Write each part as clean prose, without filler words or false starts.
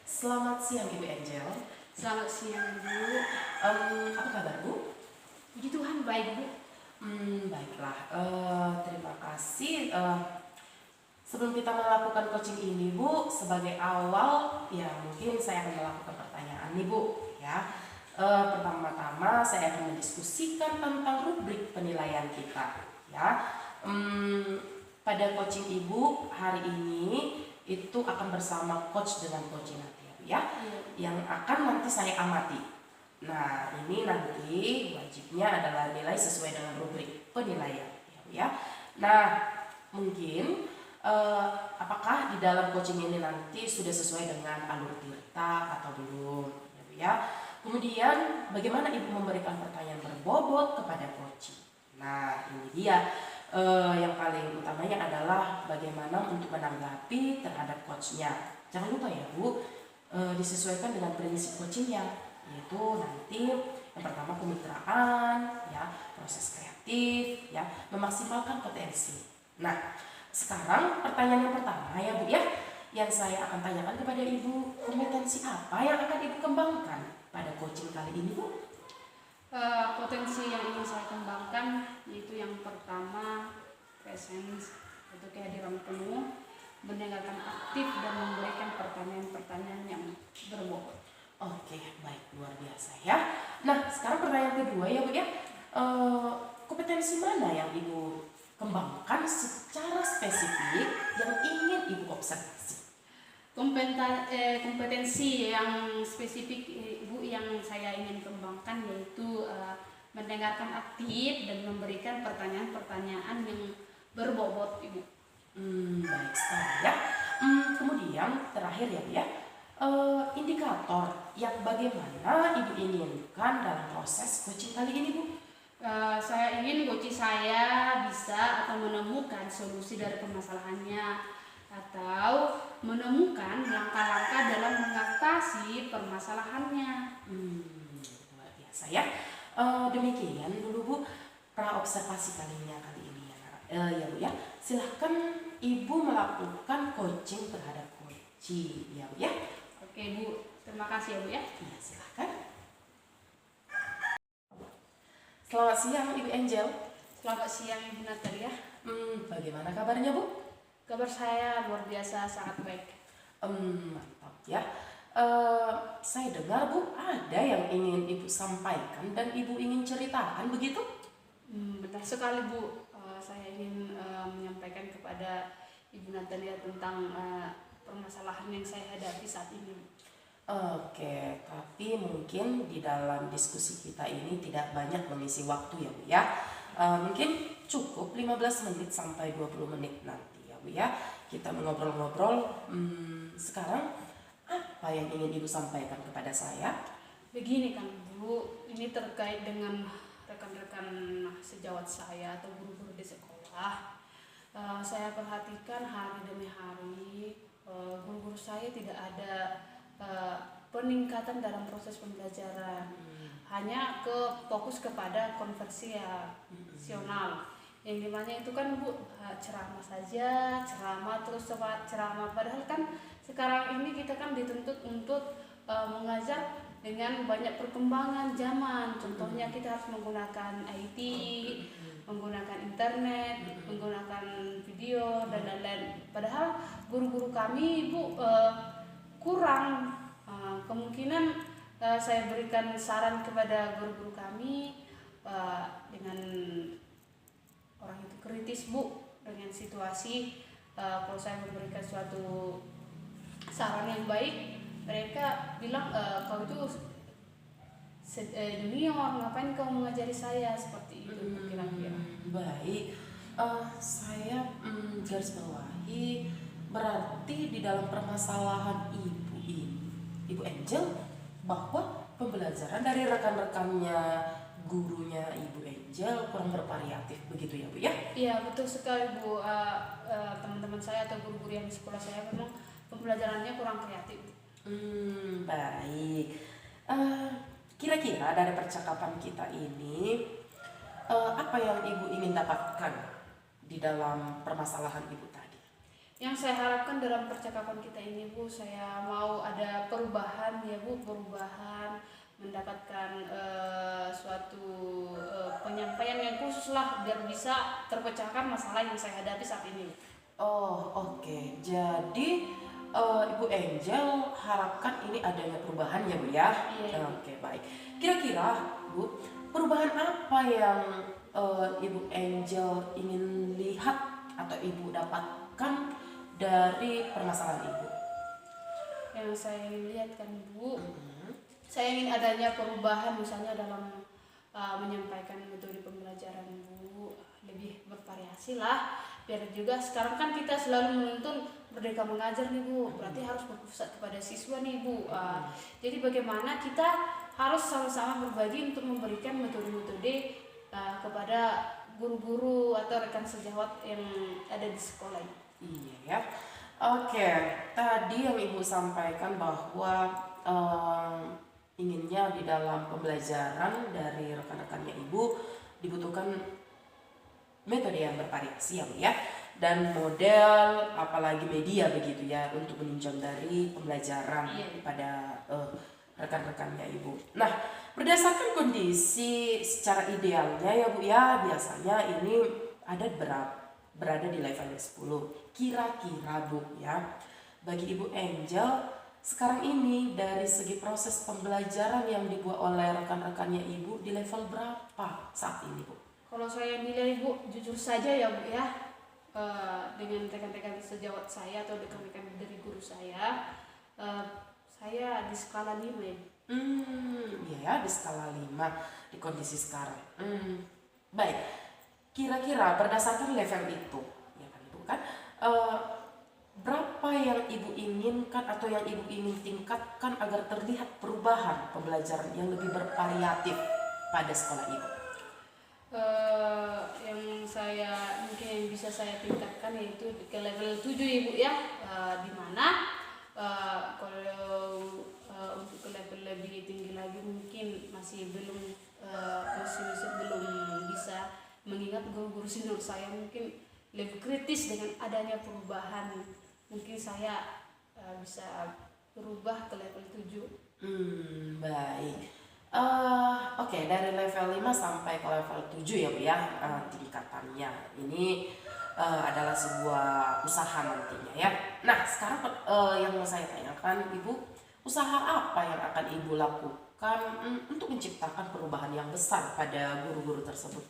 Selamat siang Ibu Angel. Selamat siang Bu. Apa kabar Bu? Puji Tuhan baik Bu. Baiklah. Terima kasih. Sebelum kita melakukan coaching ini Bu, sebagai awal ya mungkin saya akan melakukan pertanyaan nih Bu. Ya. Pertama-tama saya akan mendiskusikan tentang rubrik penilaian kita. Ya. Pada coaching Ibu hari ini itu akan bersama coach dengan coaching nanti ya, yang akan nanti saya amati. Nah ini nanti wajibnya adalah nilai sesuai dengan rubrik penilaian ya. Nah mungkin apakah di dalam coaching ini nanti sudah sesuai dengan alur Tirta atau belum ya. Kemudian bagaimana Ibu memberikan pertanyaan berbobot kepada coaching. Nah ini dia. Yang paling utamanya adalah bagaimana untuk menanggapi terhadap coachnya. Jangan lupa ya Bu, disesuaikan dengan prinsip coachingnya, yaitu nanti yang pertama kemitraan, ya, proses kreatif, ya, memaksimalkan potensi. Nah, sekarang pertanyaan yang pertama ya Bu ya, yang saya akan tanyakan kepada Ibu, kompetensi apa yang akan Ibu kembangkan pada coaching kali ini Bu? Potensi yang ingin saya kembangkan yaitu yang pertama presence atau kehadiran penuh, mendengarkan aktif dan memberikan pertanyaan-pertanyaan yang berbobot. Oke, baik, luar biasa ya. Nah, sekarang pertanyaan kedua ya Bu ya, kompetensi mana yang Ibu kembangkan secara spesifik yang ingin Ibu observasi? Kompetensi yang spesifik Ibu yang saya ingin kembangkan yaitu mendengarkan aktif dan memberikan pertanyaan-pertanyaan yang berbobot Ibu. Baik sekali ya. Kemudian terakhir ya Bu ya, indikator yang bagaimana Ibu inginkan dalam proses coaching kali ini Bu? Saya ingin coaching saya bisa atau menemukan solusi dari permasalahannya atau menemukan langkah-langkah dalam mengatasi permasalahannya. Luar biasa ya. Demikian dulu Bu praobservasi kali ini ya Bu ya. Silahkan Ibu melakukan coaching terhadap coaching ya Bu ya. Oke Bu, terima kasih ya Bu ya. Iya silahkan. Selamat siang Ibu Angel. Selamat siang Ibu Natalia. Bagaimana kabarnya Bu? Kabar saya luar biasa, sangat baik. Mantap ya. Saya dengar Bu ada yang ingin Ibu sampaikan dan Ibu ingin ceritakan begitu? Benar sekali Bu. Saya ingin menyampaikan kepada Ibu Natalia tentang permasalahan yang saya hadapi saat ini. Oke, tapi mungkin di dalam diskusi kita ini tidak banyak mengisi waktu ya Bu ya. Mungkin cukup 15 menit sampai 20 menit nanti ya Bu ya. Kita mengobrol-ngobrol. Sekarang apa yang ingin Ibu sampaikan kepada saya? Begini kan Bu, ini terkait dengan rekan-rekan sejawat saya atau guru-guru di sekolah. Saya perhatikan hari demi hari guru-guru saya tidak ada peningkatan dalam proses pembelajaran, hanya fokus kepada konversisional, yang dimana itu kan Bu ceramah saja, ceramah terus ceramah, padahal kan sekarang ini kita kan dituntut untuk mengajar dengan banyak perkembangan zaman. Contohnya kita harus menggunakan IT, menggunakan internet, menggunakan video dan lain-lain. Padahal guru-guru kami Bu kurang. Kemungkinan saya berikan saran kepada guru-guru kami dengan orang itu kritis Bu dengan situasi. Kalau saya memberikan suatu saran yang baik, mereka bilang kau itu junior, ngapain kau mengajari saya, seperti itu kira-kira. Baik, saya garis bawahi berarti di dalam permasalahan Ibu Angel bahwa pembelajaran dari rekan-rekannya gurunya Ibu Angel kurang bervariatif begitu ya Bu ya? Iya betul sekali Bu. Teman-teman saya atau guru-guru yang di sekolah saya memang pembelajarannya kurang kreatif. Baik. Kira-kira dari percakapan kita ini apa yang Ibu ingin dapatkan di dalam permasalahan Ibu tadi? Yang saya harapkan dalam percakapan kita ini Bu, saya mau ada perubahan ya Bu, perubahan mendapatkan suatu penyampaian yang khusus lah biar bisa terpecahkan masalah yang saya hadapi saat ini. Oh, oke. Jadi Ibu Angel harapkan ini adanya perubahan ya Bu ya? Iya, Ibu. Oke, baik. Kira-kira Bu, perubahan apa yang Ibu Angel ingin lihat atau Ibu dapatkan dari permasalahan Ibu? Yang saya ingin lihat kan Bu, saya ingin adanya perubahan misalnya dalam menyampaikan metode pembelajaran Bu, lebih bervariasi lah. Biar juga sekarang kan kita selalu menuntun merdeka mengajar nih Bu, berarti harus berpusat kepada siswa nih Bu. Jadi bagaimana kita harus sama-sama berbagi untuk memberikan metode-metode kepada guru-guru atau rekan sejawat yang ada di sekolah ini. Iya ya. Oke, tadi yang Ibu sampaikan bahwa inginnya di dalam pembelajaran dari rekan-rekannya Ibu dibutuhkan metode yang bervariasi ya Bu ya, dan model apalagi media begitu ya untuk menunjang dari pembelajaran pada rekan-rekannya Ibu. Nah, berdasarkan kondisi secara idealnya ya Bu ya, biasanya ini ada berada di level 10. Kira-kira Bu ya, bagi Ibu Angel sekarang ini dari segi proses pembelajaran yang dibuat oleh rekan-rekannya Ibu di level berapa saat ini Bu? Kalau saya nilai Bu, jujur saja ya Bu ya, dengan rekan-rekan sejawat saya atau rekan-rekan dari guru saya di skala 5 ya. Iya ya, di skala 5 di kondisi sekarang. Baik, kira-kira berdasarkan level itu, ya kan Ibu kan, berapa yang Ibu inginkan atau yang Ibu ingin tingkatkan agar terlihat perubahan pembelajaran yang lebih bervariatif pada sekolah Ibu? Yang saya mungkin yang bisa saya tingkatkan yaitu ke level 7 Ibu ya, di mana kalau untuk ke level lebih tinggi lagi mungkin masih belum bisa, mengingat guru-guru senior saya mungkin lebih kritis dengan adanya perubahan. Mungkin saya bisa berubah ke level 7. Baik. Oke, dari level 5 sampai ke level 7 ya Bu ya, tingkatannya. Ini adalah sebuah usaha nantinya ya. Nah, sekarang yang mau saya tanyakan Ibu, usaha apa yang akan Ibu lakukan untuk menciptakan perubahan yang besar pada guru-guru tersebut?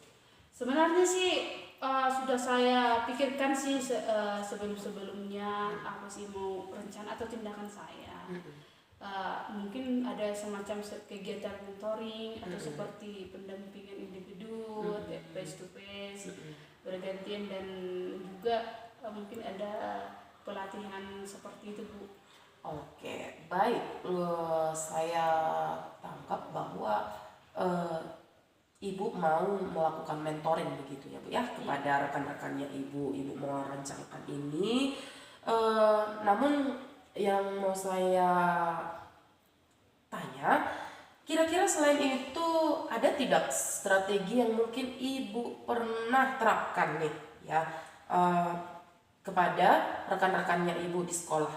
Sebenarnya sih sudah saya pikirkan sih sebelum-sebelumnya apa sih mau rencana atau tindakan saya. Mungkin ada semacam kegiatan mentoring atau seperti pendampingan individu, face to face, bergantian, dan juga mungkin ada pelatihan seperti itu Bu. Oke, baik. Saya tangkap bahwa Ibu mau melakukan mentoring begitu ya Bu ya kepada rekan-rekannya Ibu. Ibu mau rencanakan ini. Namun yang mau saya tanya, kira-kira selain itu ada tidak strategi yang mungkin Ibu pernah terapkan nih ya kepada rekan-rekannya Ibu di sekolah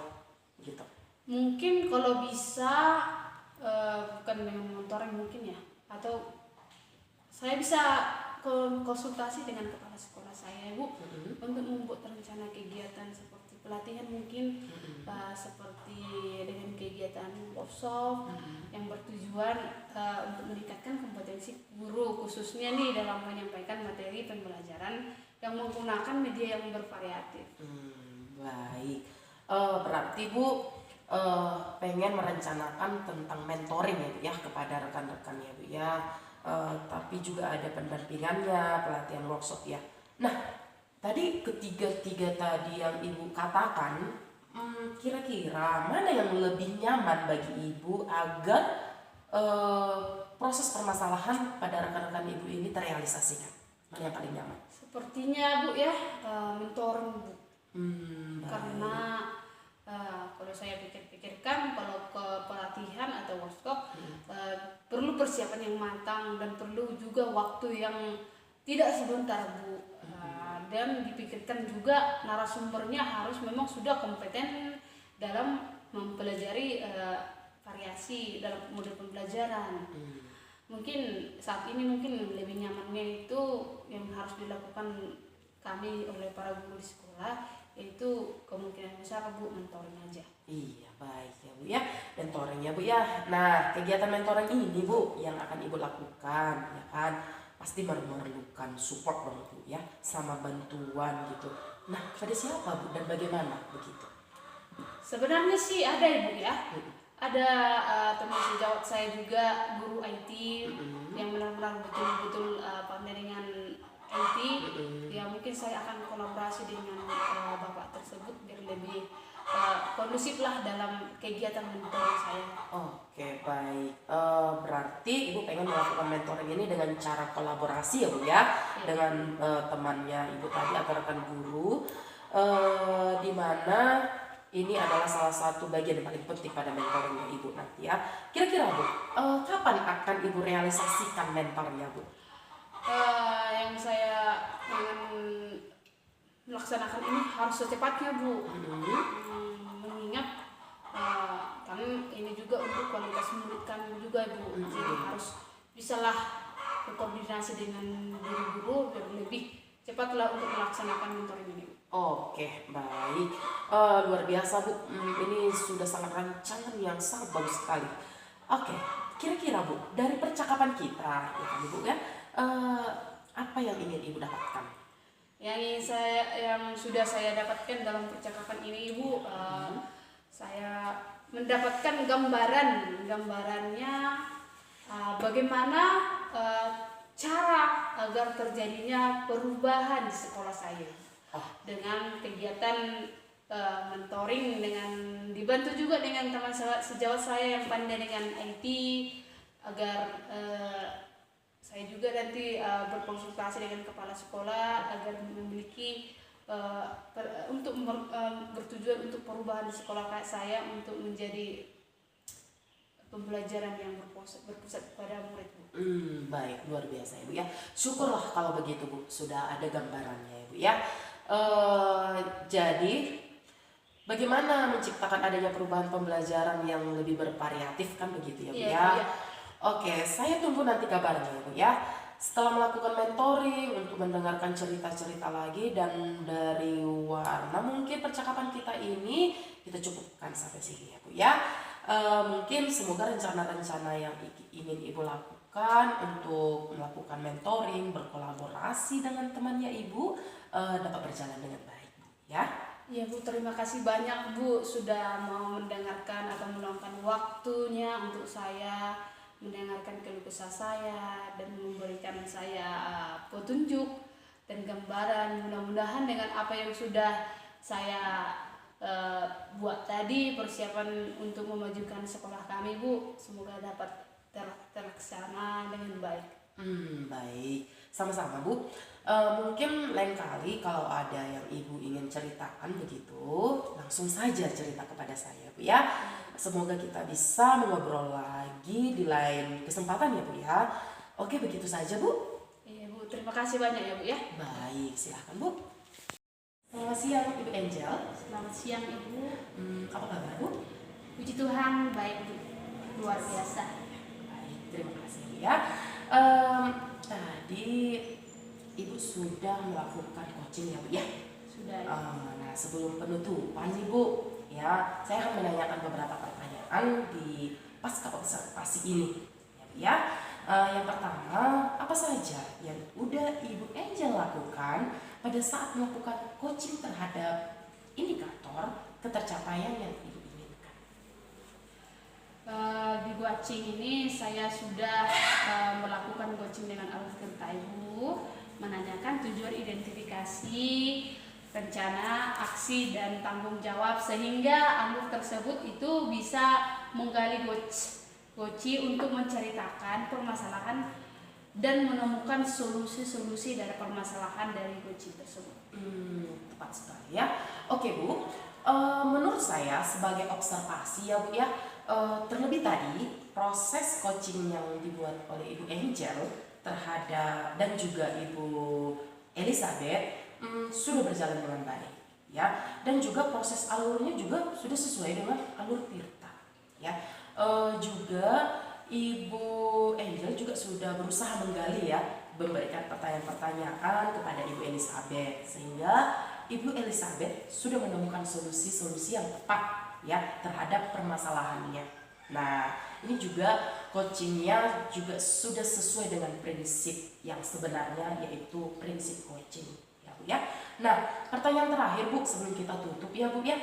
gitu? Mungkin kalau bisa bukan dengan mentoring mungkin ya, atau saya bisa konsultasi dengan kepala sekolah saya Bu untuk membuat rencana kegiatan seperti pelatihan mungkin seperti dengan kegiatan workshop yang bertujuan untuk meningkatkan kompetensi guru khususnya nih dalam menyampaikan materi pembelajaran yang menggunakan media yang bervariatif. Baik, berarti Bu pengen merencanakan tentang mentoring ya Bu ya kepada rekan-rekannya Bu ya. Tapi juga ada pendampingannya, pelatihan workshop ya. Nah, tadi ketiga-tiga tadi yang Ibu katakan, kira-kira mana yang lebih nyaman bagi Ibu agar proses permasalahan pada rekan-rekan Ibu ini terrealisasikan? Mana yang paling nyaman? Sepertinya Bu ya, mentoring Bu. Karena kalau saya pikir-pikirkan, kalau ke pelatihan atau workshop perlu persiapan yang matang dan perlu juga waktu yang tidak sebentar Bu. Dan dipikirkan juga narasumbernya harus memang sudah kompeten dalam mempelajari variasi dalam model pembelajaran. Mungkin saat ini mungkin lebih nyamannya itu yang harus dilakukan kami oleh para guru di sekolah, yaitu kemungkinan besar Bu mentoring aja. Iya, baik ya Bu ya, mentoring ya Bu ya. Nah, kegiatan mentoring ini Bu yang akan Ibu lakukan ya kan, pasti memerlukan support dong Bu ya, sama bantuan gitu. Nah, kepada siapa Bu dan bagaimana begitu? Sebenarnya sih ada ya Bu ya. Ada teman sejawat saya juga guru IT yang benar-benar betul-betul pandai dengan IT. Ya mungkin saya akan kolaborasi dengan bapak tersebut biar lebih kondusif lah dalam kegiatan mentoring saya. Oke, baik. Berarti Ibu pengen melakukan mentoring ini dengan cara kolaborasi ya Bu ya, dengan temannya Ibu tadi atau rekan guru, di mana ini adalah salah satu bagian yang paling penting pada mentoringnya Ibu nanti ya. Kira-kira Bu, kapan akan Ibu realisasikan mentornya Bu? Yang saya ingin melaksanakan ini harus secepatnya Bu. Mengingat kan ini juga untuk kualitas murid kami juga Bu. Jadi harus bisalah berkoordinasi dengan guru-guru biar lebih cepatlah untuk melaksanakan mentoring ini. Oke, baik. Luar biasa Bu, ini sudah sangat rancangan yang sangat bagus sekali. Oke, kira-kira Bu, dari percakapan kita ya kan Bu ya, apa yang ingin Ibu dapatkan? Yang sudah saya dapatkan dalam percakapan ini Ibu, saya mendapatkan gambarannya bagaimana cara agar terjadinya perubahan di sekolah saya dengan kegiatan mentoring, dengan dibantu juga dengan teman sejawat saya yang pandai dengan IT, agar saya juga nanti berkonsultasi dengan kepala sekolah agar memiliki bertujuan untuk perubahan di sekolah saya untuk menjadi pembelajaran yang berpusat pada murid Bu. Baik, luar biasa ya Bu ya. Syukurlah kalau begitu Bu, sudah ada gambarannya ya Bu ya. Jadi bagaimana menciptakan adanya perubahan pembelajaran yang lebih bervariatif kan begitu ya Bu ya. Oke, saya tunggu nanti kabarnya ya Bu ya. Setelah melakukan mentoring untuk mendengarkan cerita-cerita lagi dan dari warna mungkin percakapan kita ini kita cukupkan sampai sini ya Bu ya. Mungkin semoga rencana-rencana yang ingin Ibu lakukan untuk melakukan mentoring, berkolaborasi dengan temannya Ibu dapat berjalan dengan baik ya. Ya Bu, terima kasih banyak Bu sudah mau mendengarkan atau meluangkan waktunya untuk saya mendengarkan keluh kesah saya dan memberikan saya petunjuk dan gambaran. Mudah-mudahan dengan apa yang sudah saya buat tadi, persiapan untuk memajukan sekolah kami Bu, semoga dapat terlaksana dengan baik. Baik, sama-sama Bu. Mungkin lain kali kalau ada yang Ibu ingin ceritakan begitu, langsung saja cerita kepada saya Bu ya. Semoga kita bisa mengobrol lagi di lain kesempatan ya Bu ya. Oke, begitu saja Bu. Iya Bu, terima kasih banyak ya Bu ya. Baik, silahkan Bu. Selamat siang Ibu Angel. Selamat siang Ibu. Apa kabar Bu? Puji Tuhan, baik Bu, luar biasa. Baik, terima kasih Bu ya. Tadi Ibu sudah melakukan coaching ya Bu ya? Sudah. Nah, sebelum penutupan nih Bu, ya saya akan menanyakan beberapa pertanyaan di pasca observasi ini ya Bu ya. Yang pertama, apa saja yang udah Ibu Angel lakukan pada saat melakukan coaching terhadap indikator ketercapaian yang Ibu inginkan? Di coaching ini saya sudah melakukan coaching dengan Alif Kerta Ibu, menanyakan tujuan identifikasi, rencana, aksi, dan tanggung jawab sehingga alur tersebut itu bisa menggali goci untuk menceritakan permasalahan dan menemukan solusi-solusi dari permasalahan dari goci tersebut. Tepat sekali ya. Oke Bu, menurut saya sebagai observasi ya Bu ya, terlebih tadi proses coaching yang dibuat oleh Ibu Angel terhadap dan juga Ibu Elizabeth sudah berjalan dengan baik, ya, dan juga proses alurnya juga sudah sesuai dengan alur Tirta, ya. Juga Ibu Angel juga sudah berusaha menggali, ya, memberikan pertanyaan-pertanyaan kepada Ibu Elizabeth, sehingga Ibu Elizabeth sudah menemukan solusi-solusi yang tepat, ya, terhadap permasalahannya. Nah, ini juga coachingnya juga sudah sesuai dengan prinsip yang sebenarnya, yaitu prinsip coaching, ya Bu, ya. Nah, pertanyaan terakhir Bu sebelum kita tutup, ya Bu, ya,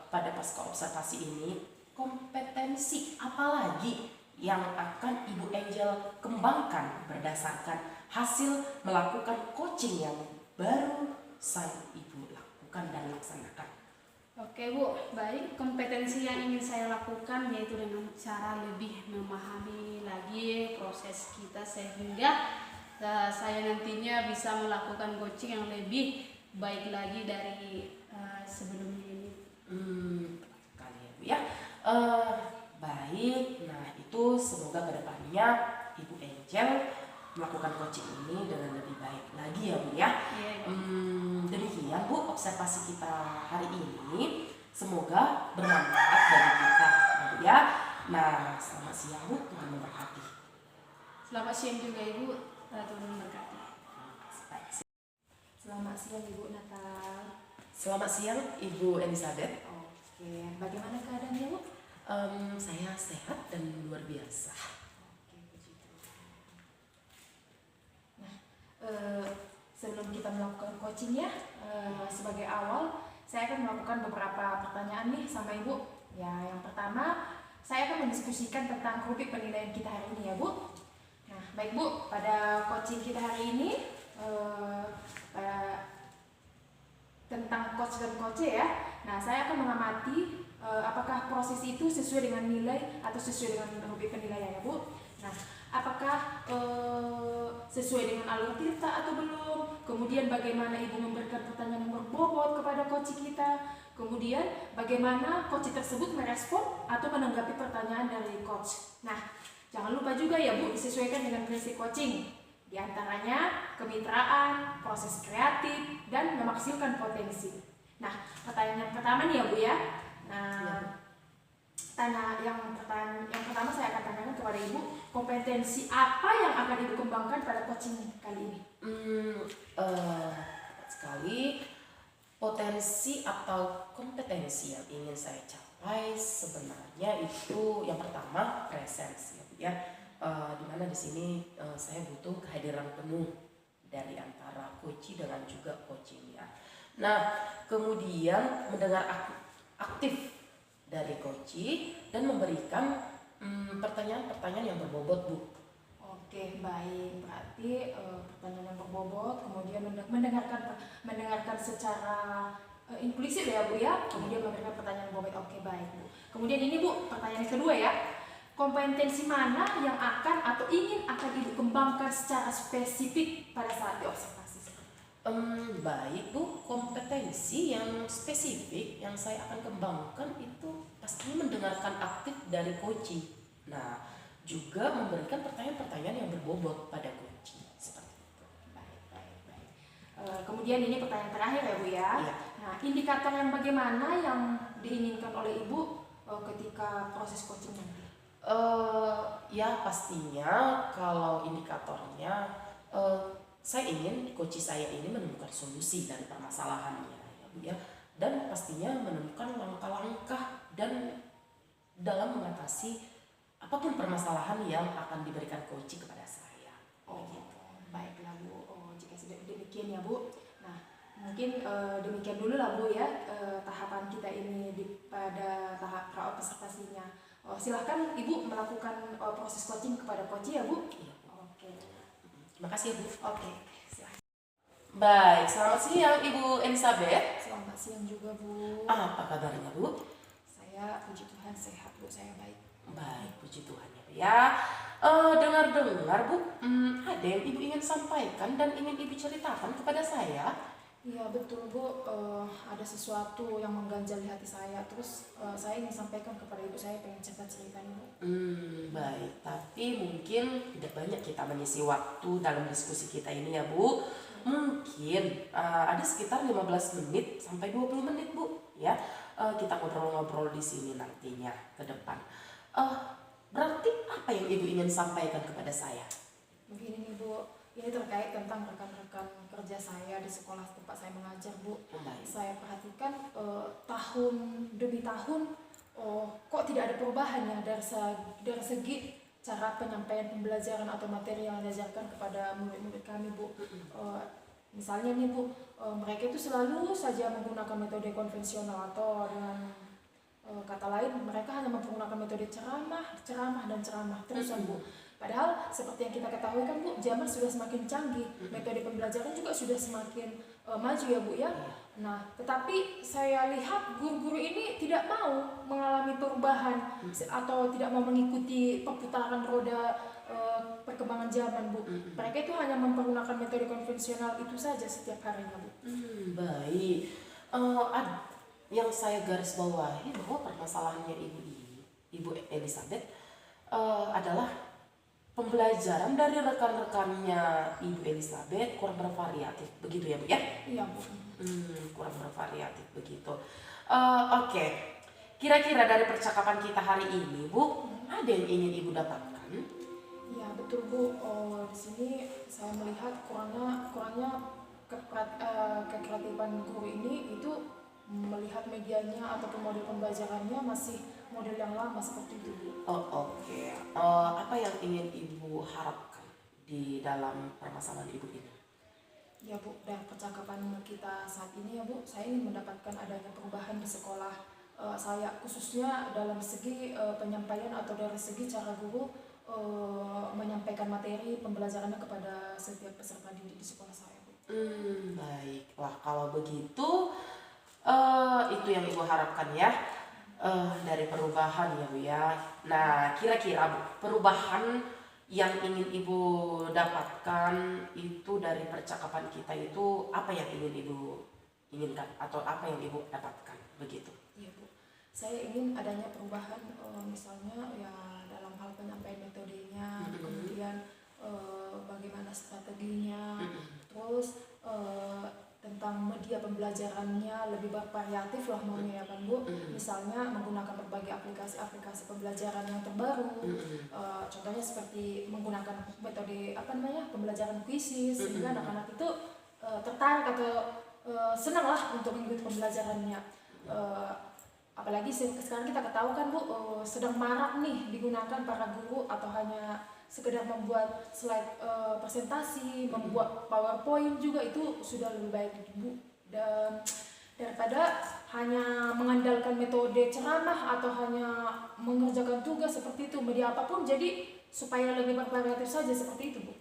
pada pasca observasi ini, kompetensi apa lagi yang akan Ibu Angel kembangkan berdasarkan hasil melakukan coaching yang baru sang Ibu lakukan dan laksanakan? Oke Bu, baik. Kompetensi yang ingin saya lakukan yaitu dengan cara lebih memahami lagi proses kita sehingga saya nantinya bisa melakukan coaching yang lebih baik lagi dari sebelumnya ini. Kali ya Bu, ya. Baik, nah itu semoga kedepannya Ibu Angel melakukan coaching ini dengan lebih baik lagi, ya Bu, ya. Demikian Bu observasi kita hari ini, semoga bermanfaat bagi kita, ya Bu, ya. Nah, selamat siang Bu, Tuhan memberkati. Selamat siang juga Ibu, Tuhan memberkati. Selamat siang Ibu Natal. Selamat siang Ibu Elizabeth. Oke, bagaimana keadaannya Bu? Saya sehat dan luar biasa. Oke, puji Tuhan. Nah, sebelum kita melakukan coaching ya, sebagai awal saya akan melakukan beberapa pertanyaan nih sama Ibu. Ya, yang pertama saya akan mendiskusikan tentang rubrik penilaian kita hari ini ya Bu. Nah, baik Bu, pada coaching kita hari ini tentang coach dan coach ya. Nah, saya akan mengamati apakah proses itu sesuai dengan nilai atau sesuai dengan rubrik penilaian ya Bu. Nah, apakah sesuai dengan alur Tirta atau belum? Kemudian bagaimana Ibu memberikan pertanyaan yang berbobot kepada coach kita? Kemudian bagaimana coach tersebut merespon atau menanggapi pertanyaan dari coach? Nah, jangan lupa juga ya Bu, disesuaikan dengan prinsip coaching. Di antaranya kemitraan, proses kreatif, dan memaksimalkan potensi. Nah, pertanyaan yang pertama nih ya Bu ya. Nah, pertanyaan yang pertama saya akan tanyakan kepada Ibu, kompetensi apa yang akan Ibu kembangkan pada coaching kali ini? Sekali potensi atau kompetensi yang ingin saya capai sebenarnya itu yang pertama presence, ya Bu, ya. Dimana di sini saya butuh kehadiran penuh dari antara coach dengan juga coaching, ya. Nah, kemudian mendengar aktif dari coach dan memberikan pertanyaan-pertanyaan yang berbobot Bu. Oke, baik. Berarti pertanyaan yang berbobot, kemudian mendengarkan secara inklusif ya Bu ya. Kemudian memberikan pertanyaan yang berbobot. Oke, baik Bu. Kemudian ini Bu, pertanyaan kedua ya. Kompetensi mana yang akan atau ingin Ibu kembangkan secara spesifik pada saat diobservasi? Baik Bu, kompetensi yang spesifik yang saya akan kembangkan itu pastinya mendengarkan aktif dari coach. Nah, juga memberikan pertanyaan-pertanyaan yang berbobot pada coach. Seperti itu. Baik. Kemudian ini pertanyaan terakhir ya Bu ya. Iya. Nah, indikator yang bagaimana yang diinginkan oleh Ibu ketika proses coaching nanti? Ya pastinya kalau indikatornya saya ingin coach saya ini menemukan solusi dari permasalahannya, ya Bu ya, dan pastinya menemukan langkah-langkah dan dalam mengatasi apapun permasalahan yang akan diberikan coach kepada saya. Baiklah Bu. Jika sudah demikian ya Bu. Nah, mungkin demikian dulu lah Bu ya tahapan kita ini pada tahap pra-observasinya. Silahkan Ibu melakukan proses coaching kepada coach ya Bu. Iya Bu. Oke. Terima kasih ya Bu. Oke, silahkan. Baik, selamat siang Ibu Elizabeth. Selamat siang juga Bu. Apa kabarnya Bu? Saya puji Tuhan sehat Bu, saya baik. Baik, puji Tuhan ya Bu ya. Dengar-dengar Bu, ada yang Ibu ingin sampaikan dan ingin Ibu ceritakan kepada saya? Iya betul Bu, ada sesuatu yang mengganjal di hati saya. Terus saya ingin sampaikan kepada Ibu, saya pengen cerita-cerita nih Bu. Baik, tapi mungkin tidak banyak kita mengisi waktu dalam diskusi kita ini ya Bu. Mungkin ada sekitar 15 menit sampai 20 menit Bu ya. Kita ngobrol-ngobrol di sini nantinya ke depan. Berarti apa yang Ibu ingin sampaikan kepada saya? Begini nih Bu, ini terkait tentang rekan-rekan kerja saya di sekolah tempat saya mengajar Bu. Baik. Saya perhatikan tahun demi tahun kok tidak ada perubahan ya dari segi cara penyampaian pembelajaran atau materi yang diajarkan kepada murid-murid kami Bu. Misalnya nih Bu, mereka itu selalu saja menggunakan metode konvensional atau dengan kata lain mereka hanya menggunakan metode ceramah terusan Bu. Padahal seperti yang kita ketahui kan Bu, zaman sudah semakin canggih, metode pembelajaran juga sudah semakin maju ya Bu ya. Nah, tetapi saya lihat guru-guru ini tidak mau mengalami perubahan atau tidak mau mengikuti perputaran roda perkembangan zaman Bu. Mereka itu hanya mempergunakan metode konvensional itu saja setiap harinya Bu. Baik. Yang saya garis bawahi bahwa permasalahannya Ibu Elizabeth adalah pembelajaran dari rekan-rekannya Ibu Elizabeth kurang bervariatif, begitu ya Bu ya? Iya Bu. Kurang bervariatif begitu. Oke. Kira-kira dari percakapan kita hari ini Bu, ada yang ingin Ibu dapatkan? Iya betul Bu. Di sini saya melihat kurangnya kekreatifan guru ini itu melihat medianya ataupun model pembelajarannya masih model yang lama seperti itu Bu. Oke. Apa yang ingin Ibu harapkan di dalam permasalahan Ibu ini? Ya Bu, dari percakapan kita saat ini ya Bu, saya ingin mendapatkan adanya perubahan di sekolah saya, khususnya dalam segi penyampaian atau dari segi cara guru menyampaikan materi pembelajarannya kepada setiap peserta didik di sekolah saya Bu. Baiklah, kalau begitu itu yang Ibu harapkan ya, dari perubahan ya Bu ya. Nah, kira-kira Bu, perubahan yang ingin Ibu dapatkan itu dari percakapan kita itu apa yang ingin Ibu inginkan atau apa yang Ibu dapatkan begitu? Iya Bu, saya ingin adanya perubahan misalnya ya dalam hal penyampaian metodenya, kemudian bagaimana strateginya, terus tentang media pembelajarannya lebih bervariatif lah maunya ya kan Bu. Misalnya menggunakan berbagai aplikasi pembelajaran yang terbaru. Contohnya seperti menggunakan metode pembelajaran kuisis sehingga anak-anak itu tertarik atau senang lah untuk mengikuti pembelajarannya. Apalagi sekarang kita ketahui kan Bu, sedang marak nih digunakan para guru atau hanya sekedar membuat slide presentasi, membuat PowerPoint juga itu sudah lebih baik Bu. Dan daripada hanya mengandalkan metode ceramah atau hanya mengerjakan tugas seperti itu, media apapun jadi supaya lebih bervariatif saja seperti itu Bu.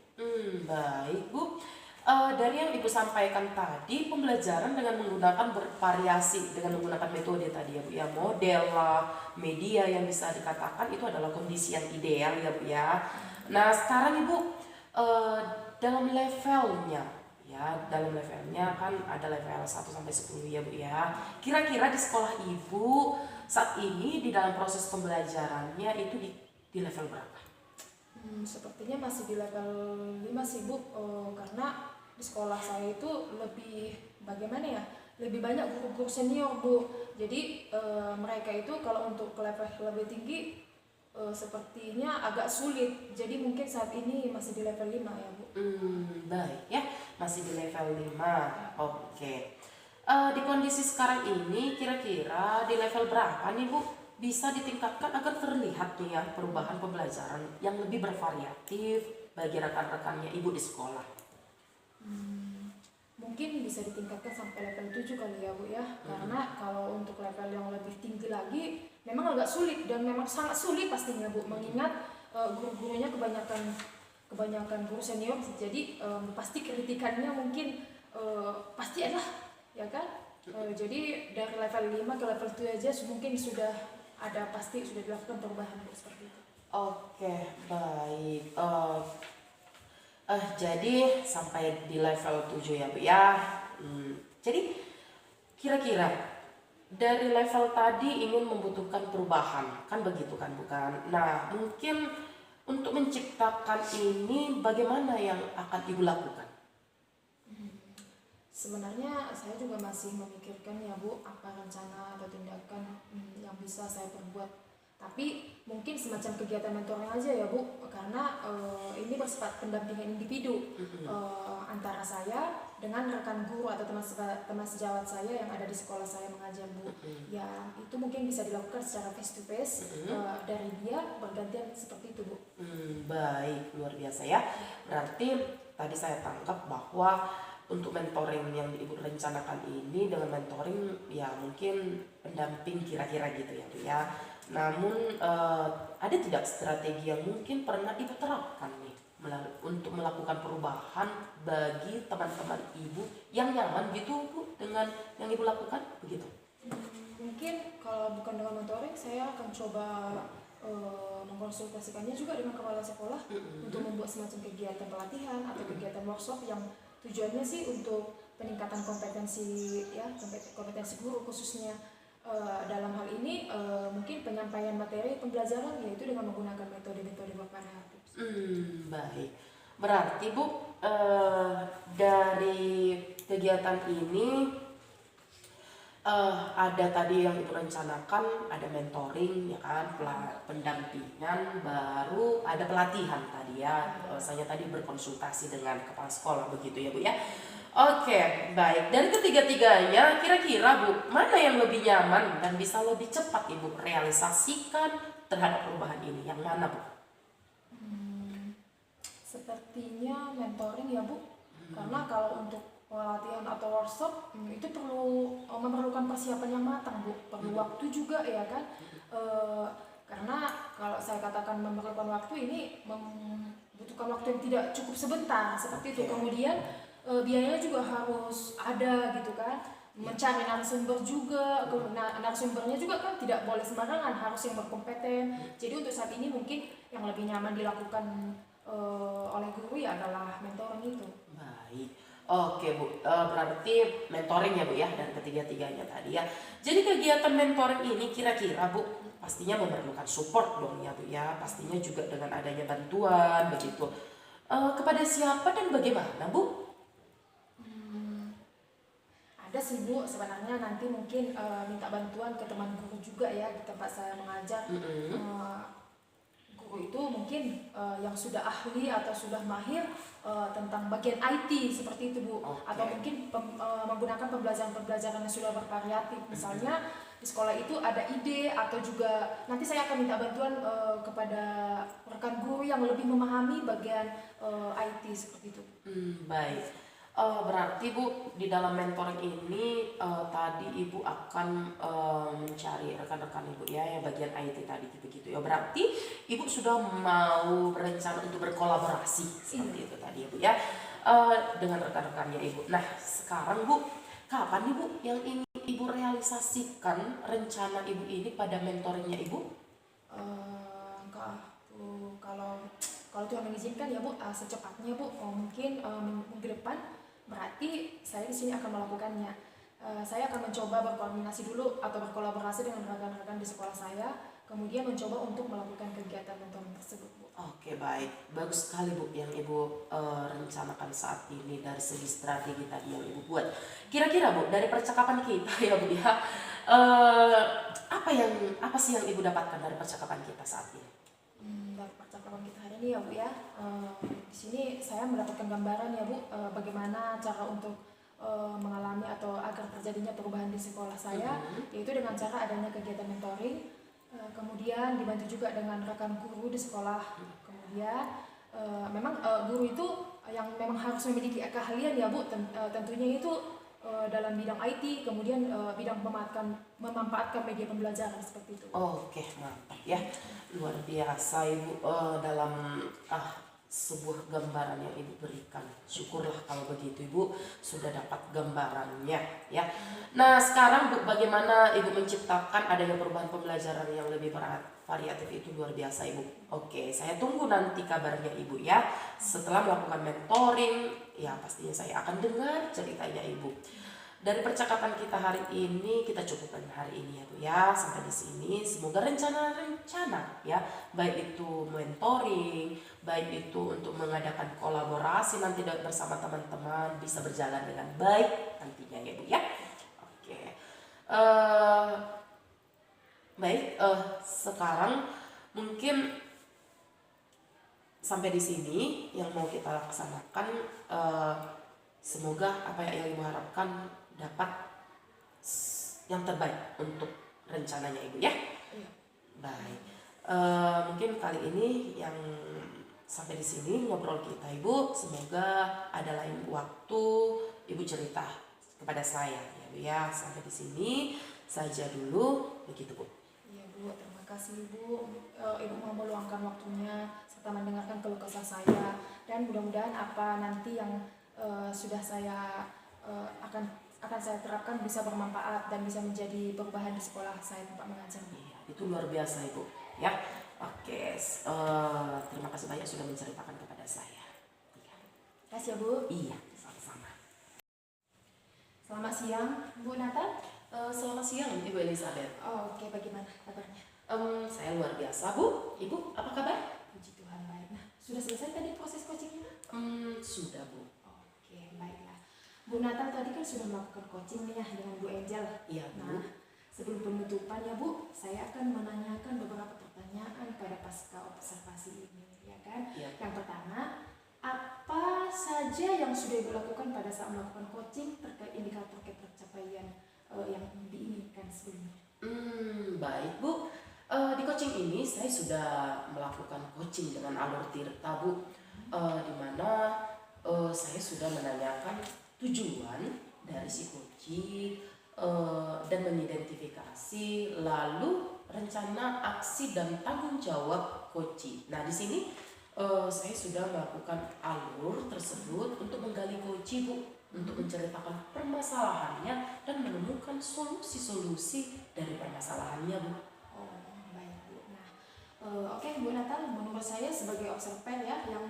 Baik Bu. Dari yang Ibu sampaikan tadi, pembelajaran dengan menggunakan bervariasi, dengan menggunakan metode tadi ya Bu ya, model lah, media yang bisa dikatakan itu adalah kondisi yang ideal ya Bu ya. Nah sekarang Ibu dalam levelnya kan ada level 1 sampai 10 ya Bu ya. Kira-kira di sekolah Ibu saat ini di dalam proses pembelajarannya itu di level berapa? Sepertinya masih di level 5 sih Bu, karena di sekolah saya itu lebih lebih banyak guru-guru senior Bu. Jadi mereka itu kalau untuk ke level lebih tinggi sepertinya agak sulit. Jadi mungkin saat ini masih di level 5 ya Bu. Baik ya, masih di level 5. Oke. Di kondisi sekarang ini kira-kira di level berapa nih Bu bisa ditingkatkan agar terlihat nih ya perubahan pembelajaran yang lebih bervariatif bagi rekan-rekannya Ibu di sekolah? Mungkin bisa ditingkatkan sampai level 7 kali ya Bu ya. Karena kalau untuk level yang lebih tinggi lagi memang agak sulit dan memang sangat sulit pastinya Bu, mengingat guru-gurunya kebanyakan guru senior. Jadi pasti kritikannya mungkin pasti ada ya kan. Jadi dari level 5 ke level 7 aja mungkin pasti sudah dilakukan perubahan Bu, seperti itu. Oke, baik. Jadi sampai di level 7 ya Bu ya. Jadi kira-kira dari level tadi ingin membutuhkan perubahan, kan begitu kan bukan? Nah mungkin untuk menciptakan ini bagaimana yang akan Ibu lakukan? Sebenarnya saya juga masih memikirkan ya Bu, apa rencana atau tindakan yang bisa saya perbuat. Tapi mungkin semacam kegiatan mentoring aja ya Bu, karena ini bersifat pendampingan individu antara saya dengan rekan guru atau teman sejawat saya yang ada di sekolah saya mengajar Bu. Ya itu mungkin bisa dilakukan secara face to face dari dia bergantian seperti itu Bu. Baik, luar biasa ya. Berarti tadi saya tangkap bahwa untuk mentoring yang Ibu rencanakan ini dengan mentoring ya mungkin pendamping kira-kira gitu ya Bu ya. Namun ada tidak strategi yang mungkin pernah Ibu terapkan nih untuk melakukan perubahan bagi teman-teman Ibu yang nyaman gitu Bu dengan yang Ibu lakukan begitu? Mungkin kalau bukan dengan mentoring, saya akan coba mengkonsultasikannya juga dengan kepala sekolah untuk membuat semacam kegiatan pelatihan atau kegiatan workshop yang tujuannya sih untuk peningkatan kompetensi ya, kompetensi guru khususnya dalam hal ini mungkin penyampaian materi pembelajaran yaitu dengan menggunakan metode-metode Bapak. Baik. Berarti Bu dari kegiatan ini ada tadi yang Ibu rencanakan, ada mentoring ya kan, pendampingan, baru ada pelatihan tadi ya. Saya tadi berkonsultasi dengan kepala sekolah begitu ya Bu ya. Oke, baik. Dari ketiga-tiganya kira-kira Bu, mana yang lebih nyaman dan bisa lebih cepat Ibu realisasikan terhadap perubahan ini? Yang mana Bu? Sepertinya mentoring ya Bu, karena kalau untuk pelatihan atau workshop itu memerlukan persiapan yang matang Bu, perlu waktu juga ya kan, karena kalau saya katakan memerlukan waktu ini membutuhkan waktu yang tidak cukup sebentar seperti itu. Kemudian biayanya juga harus ada gitu kan, mencari narasumber juga, narasumbernya juga kan tidak boleh sembarangan, harus yang berkompeten. Jadi untuk saat ini mungkin yang lebih nyaman dilakukan oleh guru ya adalah mentoring itu. Baik. Oke Bu, berarti mentoring ya Bu ya dari ketiga-tiganya tadi ya. Jadi kegiatan mentoring ini kira-kira Bu pastinya memerlukan support dong ya Bu ya. Pastinya juga dengan adanya bantuan begitu. Kepada siapa dan bagaimana Bu? Ada sih Bu, sebenarnya nanti mungkin minta bantuan ke teman guru juga ya di tempat saya mengajar. Guru itu mungkin yang sudah ahli atau sudah mahir tentang bagian IT seperti itu Bu. Atau mungkin menggunakan pembelajaran yang sudah bervariatif. Misalnya di sekolah itu ada ide atau juga nanti saya akan minta bantuan kepada rekan guru yang lebih memahami bagian IT seperti itu. Baik. Berarti Bu di dalam mentoring ini tadi Ibu akan mencari rekan-rekan Ibu ya yang bagian IT tadi begitu ya. Berarti Ibu sudah mau berencana untuk berkolaborasi seperti itu tadi ya Bu ya dengan rekan-rekannya Ibu. Nah sekarang Bu, kapan nih Bu yang ini Ibu realisasikan rencana Ibu ini pada mentoringnya Ibu? Kalau Tuhan mengizinkan ya Bu, secepatnya Bu, mungkin minggu depan. Berarti saya di sini akan melakukannya. Saya akan mencoba berkoordinasi dulu atau berkolaborasi dengan rekan-rekan di sekolah saya, kemudian mencoba untuk melakukan kegiatan mentoring tersebut Bu. Oke baik, bagus sekali Bu yang Ibu rencanakan saat ini dari segi strategi tadi yang Ibu buat. Kira-kira Bu dari percakapan kita ya Bu ya, apa sih yang Ibu dapatkan dari percakapan kita saat ini? Dari percakapan kita hari ini ya Bu ya, di sini saya mendapatkan gambaran ya Bu, bagaimana cara untuk mengalami atau agar terjadinya perubahan di sekolah saya, yaitu dengan cara adanya kegiatan mentoring, kemudian dibantu juga dengan rekan guru di sekolah. Kemudian memang guru itu yang memang harus memiliki keahlian ya Bu, tentunya itu dalam bidang IT, kemudian bidang memanfaatkan media pembelajaran seperti itu. Oke mantap ya, luar biasa Ibu dalam sebuah gambaran yang Ibu berikan. Syukurlah kalau begitu Ibu sudah dapat gambarannya ya. Nah sekarang Bu, bagaimana Ibu menciptakan adanya perubahan pembelajaran yang lebih variatif itu luar biasa Ibu. Oke, saya tunggu nanti kabarnya Ibu ya. Setelah melakukan mentoring ya pastinya saya akan dengar ceritanya Ibu. dari percakapan kita hari ini kita cukupkan hari ini ya Bu ya, sampai di sini. Semoga rencana-rencana ya, baik itu mentoring, baik itu untuk mengadakan kolaborasi nanti bersama teman-teman bisa berjalan dengan baik nantinya ya Bu ya. Oke. Baik, sekarang mungkin sampai di sini yang mau kita laksanakan. Semoga apa yang Ibu harapkan dapat yang terbaik untuk rencananya Ibu ya. Iya. Baik, mungkin kali ini yang sampai di sini ngobrol kita Ibu. Semoga ada lain waktu Ibu cerita kepada saya ya Bu ya. Sampai di sini saja dulu begitu Bu. Iya Bu, terima kasih Bu. Ibu mau meluangkan waktunya serta mendengarkan keluh kesah saya, dan mudah-mudahan apa nanti yang sudah saya akan saya terapkan bisa bermanfaat dan bisa menjadi perubahan di sekolah saya tempat mengajar. Iya, itu luar biasa Ibu ya. Oke, terima kasih banyak sudah menceritakan kepada saya. Iya. Terima kasih ya Bu. Iya, sama-sama. Selamat siang Bu Natal. Selamat siang Ibu Elizabeth. Oke, bagaimana kabarnya? Saya luar biasa Bu. Ibu apa kabar? Puji Tuhan, baik. Nah, sudah selesai tadi proses coachingnya? Sudah Bu. Oke, baiklah. Bu Natal tadi kan sudah melakukan coaching nih ya dengan Bu Angel. Iya Bu. Nah, sebelum penutupan ya Bu, saya akan menanyakan beberapa pertanyaan pada pasca observasi ini, ya kan? Iya. Yang pertama, apa saja yang sudah Ibu lakukan pada saat melakukan coaching terkait indikator pencapaian yang diinginkan sebelumnya? Baik Bu. Di coaching ini saya sudah melakukan coaching dengan alur Tirta Bu, di mana saya sudah menanyakan tujuan dari si coaching dan mengidentifikasi lalu rencana aksi dan tanggung jawab coaching. Nah di sini saya sudah melakukan alur tersebut untuk menggali coaching Bu, untuk menceritakan permasalahannya dan menemukan solusi-solusi dari permasalahannya Bu. Baik Bu. Nah, oke Bu Natal, menurut saya sebagai observer ya yang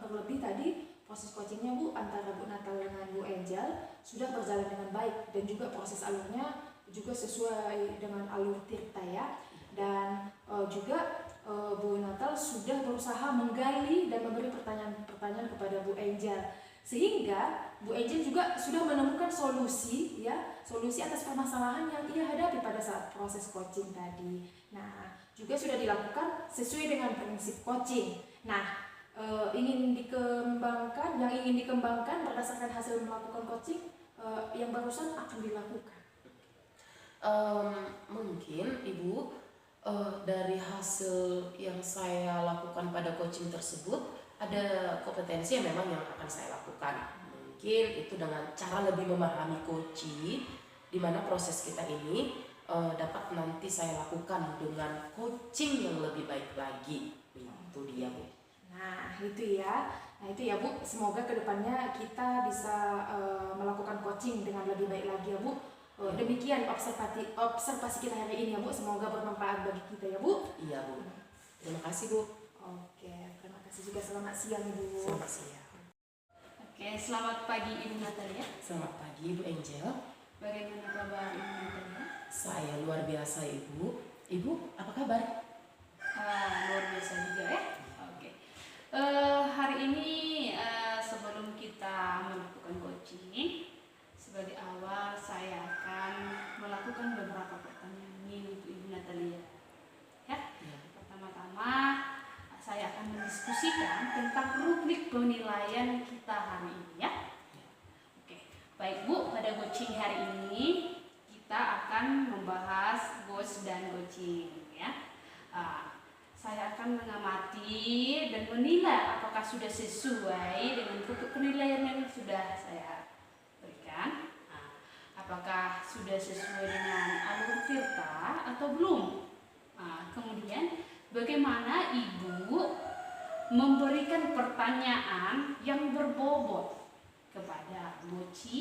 berlebih tadi proses coachingnya Bu antara Bu Natal dengan Bu Angel sudah berjalan dengan baik dan juga proses alurnya juga sesuai dengan alur Tirta ya. Dan juga Bu Natal sudah berusaha menggali dan memberi pertanyaan-pertanyaan kepada Bu Angel, sehingga Bu Angel juga sudah menemukan solusi atas permasalahan yang ia hadapi pada saat proses coaching tadi. Nah, juga sudah dilakukan sesuai dengan prinsip coaching. Nah, yang ingin dikembangkan berdasarkan hasil melakukan coaching yang barusan akan dilakukan. Mungkin Ibu, dari hasil yang saya lakukan pada coaching tersebut ada kompetensi yang memang yang akan saya lakukan. Mungkin itu dengan cara lebih memahami coaching, di mana proses kita ini dapat nanti saya lakukan dengan coaching yang lebih baik lagi. Itu dia Bu. Nah itu ya Bu, semoga kedepannya kita bisa melakukan coaching dengan lebih baik lagi ya Bu. Demikian observasi kita hari ini ya Bu, semoga bermanfaat bagi kita ya Bu. Iya Bu. Terima kasih Bu. Oke, terima kasih juga. Selamat siang Ibu. Selamat siang. Oke, selamat pagi Ibu Natalia. Selamat pagi Bu Angel. Bagaimana kabar Ibu Natalia? Saya luar biasa Ibu. Ibu apa kabar? Luar biasa juga ya. Oke. Hari ini sebelum kita melakukan coaching, sebagai awal saya akan melakukan beberapa pertanyaan ini untuk Ibu Natalia. Ya. Pertama-tama saya akan mendiskusikan tentang rubrik penilaian kita hari ini ya. Oke. Baik Bu, pada coaching hari ini kita akan membahas goals dan coaching ya. Saya akan mengamati dan menilai apakah sudah sesuai dengan bentuk penilaian yang sudah saya berikan. Apakah sudah sesuai dengan alur Tirta atau belum? Kemudian bagaimana Ibu memberikan pertanyaan yang berbobot kepada coach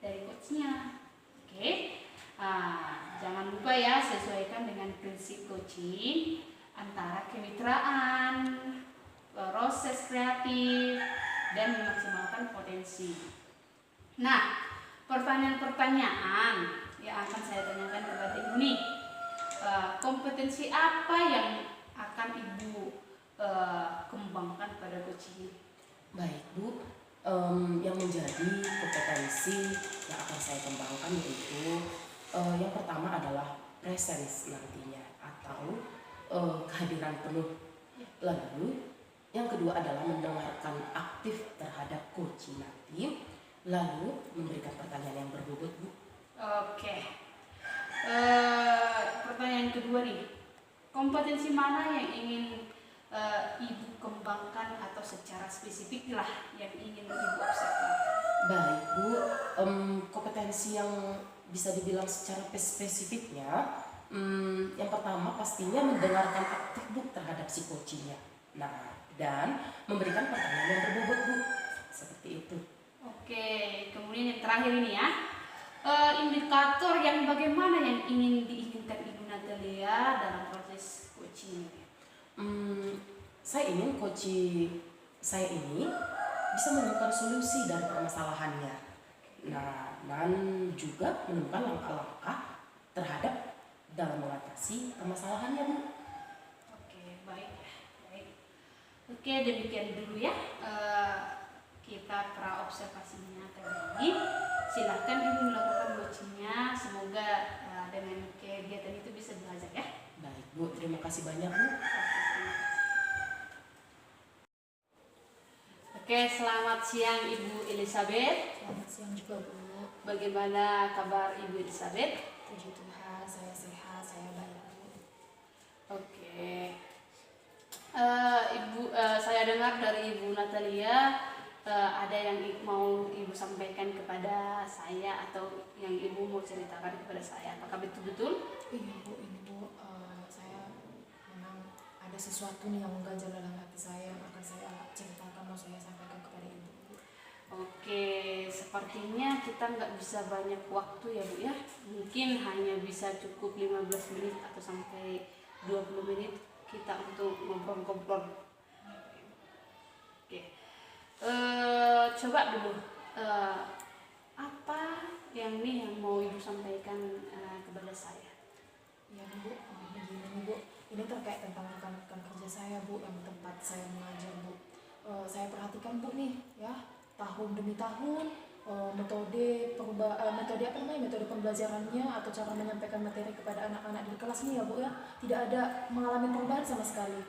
dari coachnya. Oke. Jangan lupa ya, sesuaikan dengan prinsip coaching antara kemitraan, proses kreatif, dan memaksimalkan potensi. Nah, pertanyaan-pertanyaan yang akan saya tanyakan kepada Ibu nih. Kompetensi apa yang akan Ibu kembangkan pada coaching ini? Baik Bu, yang menjadi kompetensi yang akan saya kembangkan yaitu yang pertama adalah presence nantinya atau kehadiran penuh. Lalu yang kedua adalah mendengarkan aktif terhadap coaching nanti, lalu memberikan pertanyaan yang berbobot Bu. Oke. Pertanyaan kedua nih, kompetensi mana yang ingin Ibu kembangkan atau secara spesifik lah yang ingin Ibu observasi? Baik Bu, kompetensi yang bisa dibilang secara spesifiknya, yang pertama pastinya mendengarkan aktif Bu terhadap si coachingnya. Nah, dan memberikan pertanyaan yang berbobot Bu, seperti itu. Oke, kemudian yang terakhir ini ya, indikator yang bagaimana yang ingin diinginkan Ibu Natalia dalam proses coaching ini? Saya ingin coach saya ini bisa menemukan solusi dari permasalahannya. Nah, dan juga menemukan langkah-langkah terhadap dalam mengatasi permasalahannya Bu. Oke, baik. Oke, demikian dulu ya. Kita pra observasinya kali ini. Silahkan Ibu melakukan coachingnya. Semoga dengan kegiatan itu bisa belajar ya. Baik Bu, terima kasih banyak Bu. Oke, selamat siang Ibu Elizabeth. Selamat siang juga Bu. Bagaimana kabar Ibu Elizabeth? Puji Tuhan, saya sehat, saya baik Bu. Oke. Saya dengar dari Ibu Natalia ada yang mau Ibu sampaikan kepada saya atau yang Ibu mau ceritakan kepada saya. Apakah betul-betul? Iya Bu, ini Bu, saya memang ada sesuatu nih yang mengganjal dalam hati saya yang akan saya ceritakan, mau saya sampaikan kepada Ibu. Oke, sepertinya kita nggak bisa banyak waktu ya Bu ya. Mungkin hanya bisa cukup 15 menit atau sampai 20 menit kita untuk ngobrol-ngobrol. Oke, coba dulu apa yang mau Ibu sampaikan kepada saya? Iya Bu, begini Bu, ini terkait tentang rekan-rekan kerja saya Bu, yang tempat saya mengajar Bu. Saya perhatikan Bu nih ya, tahun demi tahun metode pembelajarannya atau cara menyampaikan materi kepada anak-anak di kelas ini ya Bu ya, tidak ada mengalami perubahan sama sekali.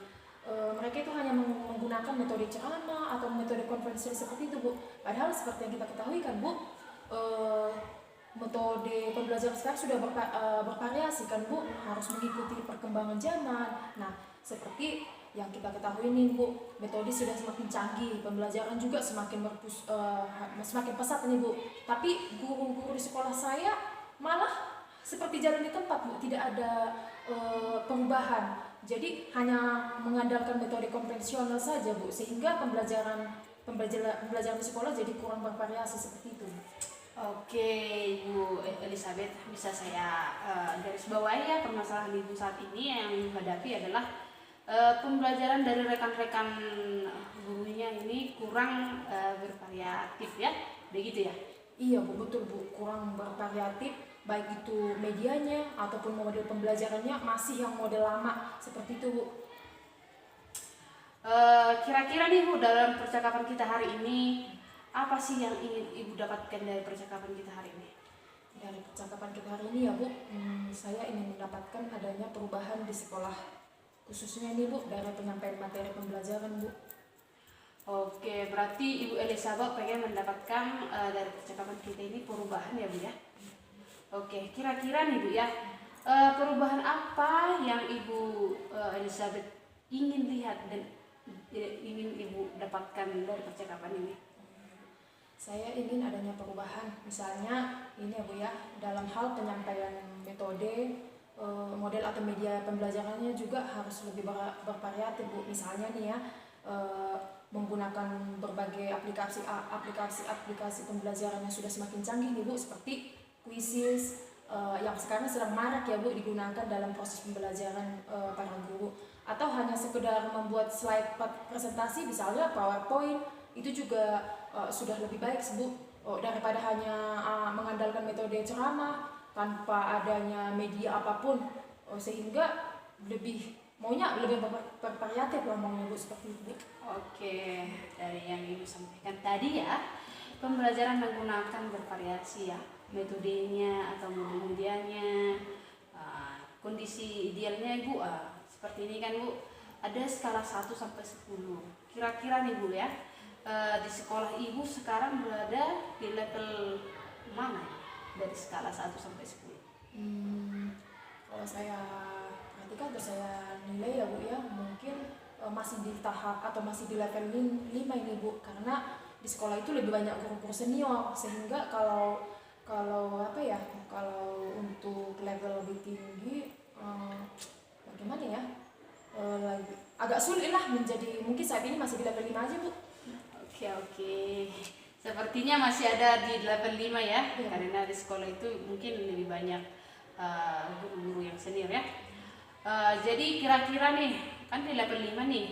Mereka itu hanya menggunakan metode ceramah atau metode konferensi seperti itu Bu. Padahal seperti yang kita ketahui kan Bu, metode pembelajaran sekarang sudah bervariasi kan Bu, harus mengikuti perkembangan zaman. Nah, seperti yang kita ketahui nih Bu, metode sudah semakin canggih, pembelajaran juga semakin pesat nih Bu. Tapi guru-guru di sekolah saya malah seperti jalan di tempat Bu, tidak ada perubahan. Jadi hanya mengandalkan metode konvensional saja Bu, sehingga pembelajaran di sekolah jadi kurang bervariasi seperti itu. Oke, Ibu Elizabeth, bisa saya garis bawahi ya, permasalahan Ibu saat ini yang menghadapi adalah pembelajaran dari rekan-rekan gurunya ini kurang bervariatif ya, begitu ya? Iya Bu, betul Bu, kurang bervariatif, baik itu medianya ataupun model pembelajarannya masih yang model lama seperti itu Bu. Kira-kira nih Bu, dalam percakapan kita hari ini, apa sih yang ingin Ibu dapatkan dari percakapan kita hari ini? Dari percakapan kita hari ini ya Bu, saya ingin mendapatkan adanya perubahan di sekolah, khususnya ini Bu, dari penyampaian materi pembelajaran Bu. Oke, berarti Ibu Elizabeth pengen mendapatkan dari percakapan kita ini perubahan ya Bu ya? Oke, kira-kira nih Bu ya, perubahan apa yang Ibu Elizabeth ingin lihat dan ingin Ibu dapatkan dari percakapan ini? Saya ingin adanya perubahan, misalnya ini ya Bu ya, dalam hal penyampaian metode, model atau media pembelajarannya juga harus lebih bervariatif Bu. Misalnya nih ya, menggunakan berbagai aplikasi pembelajaran yang sudah semakin canggih nih Bu, seperti Quizzes yang sekarang sedang marak ya Bu digunakan dalam proses pembelajaran para guru, atau hanya sekedar membuat slide presentasi misalnya PowerPoint, itu juga sudah lebih baik Bu daripada hanya mengandalkan metode ceramah tanpa adanya media apapun, sehingga maunya lebih bervariatif lah maunya Bu, seperti itu. Oke, dari yang Ibu sampaikan tadi ya, pembelajaran menggunakan bervariasi ya, metodenya atau medianya, kondisi idealnya Ibu, seperti ini kan Bu, ada skala 1 sampai 10. Kira-kira nih Bu ya, di sekolah Ibu sekarang berada di level mana ya? Dari skala 1 sampai 10. Kalau saya perhatikan atau saya nilai ya Bu ya, mungkin masih di tahap atau masih di level 5 ini Bu, karena di sekolah itu lebih banyak guru-guru senior, sehingga kalau untuk level lebih tinggi bagaimana ya, agak sulit lah menjadi, mungkin saat ini masih di level 5 aja Bu. Oke. Sepertinya masih ada di level 5 ya, Ya. karena di sekolah itu mungkin lebih banyak guru-guru yang senior ya. Jadi kira-kira nih, kan di level 5 nih,